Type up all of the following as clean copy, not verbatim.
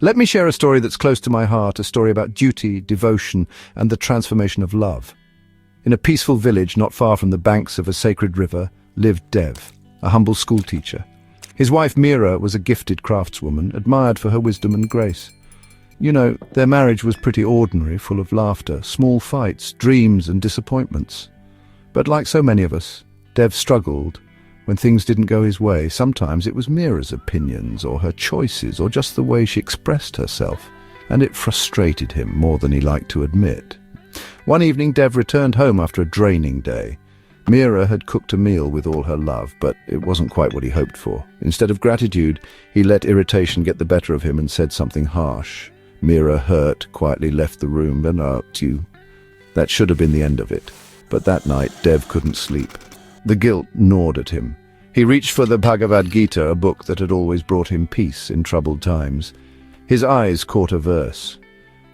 Let me share a story that's close to my heart, a story about duty, devotion, and the transformation of love. In a peaceful village not far from the banks of a sacred river lived Dev, a humble schoolteacher. His wife Mira was a gifted craftswoman, admired for her wisdom and grace. You know, their marriage was pretty ordinary, full of laughter, small fights, dreams and disappointments. But like so many of us, Dev struggled when things didn't go his way. Sometimes it was Mira's opinions or her choices or just the way she expressed herself, and it frustrated him more than he liked to admit. One evening, Dev returned home after a draining day. Mira had cooked a meal with all her love, but it wasn't quite what he hoped for. Instead of gratitude, he let irritation get the better of him and said something harsh. Mira, hurt, quietly left the room. That should have been the end of it. But that night, Dev couldn't sleep. The guilt gnawed at him. He reached for the Bhagavad Gita, a book that had always brought him peace in troubled times. His eyes caught a verse.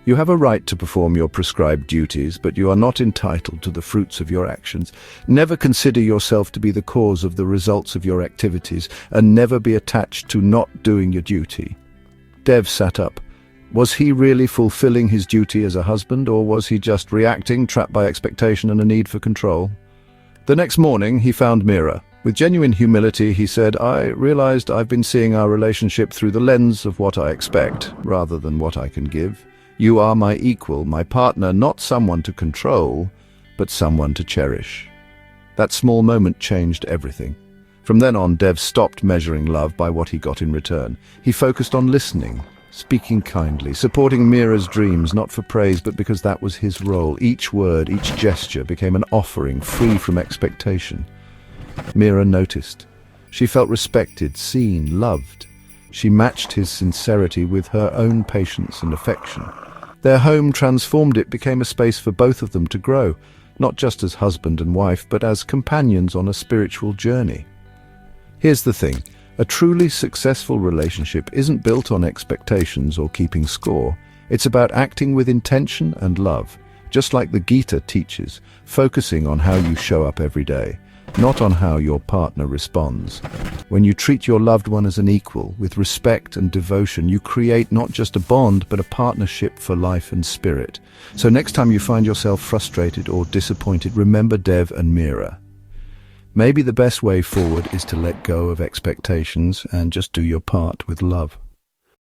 You have a right to perform your prescribed duties, but you are not entitled to the fruits of your actions. Never consider yourself to be the cause of the results of your activities, and never be attached to not doing your duty. Dev sat up. Was he really fulfilling his duty as a husband, or was he just reacting, trapped by expectation and a need for control? The next morning, he found Mira. With genuine humility, he said, I realized I've been seeing our relationship through the lens of what I expect, rather than what I can give. You are my equal, my partner, not someone to control, but someone to cherish. That small moment changed everything. From then on, Dev stopped measuring love by what he got in return. He focused on listening, speaking kindly, supporting Mira's dreams, not for praise, but because that was his role. Each word, each gesture became an offering, free from expectation. Mira noticed. She felt respected, seen, loved. She matched his sincerity with her own patience and affection. Their home transformed. It became a space for both of them to grow, not just as husband and wife, but as companions on a spiritual journey. Here's the thing. A truly successful relationship isn't built on expectations or keeping score. It's about acting with intention and love, just like the Gita teaches, focusing on how you show up every day, not on how your partner responds. When you treat your loved one as an equal, with respect and devotion, you create not just a bond, but a partnership for life and spirit. So next time you find yourself frustrated or disappointed, remember Dev and Mira. Maybe the best way forward is to let go of expectations and just do your part with love.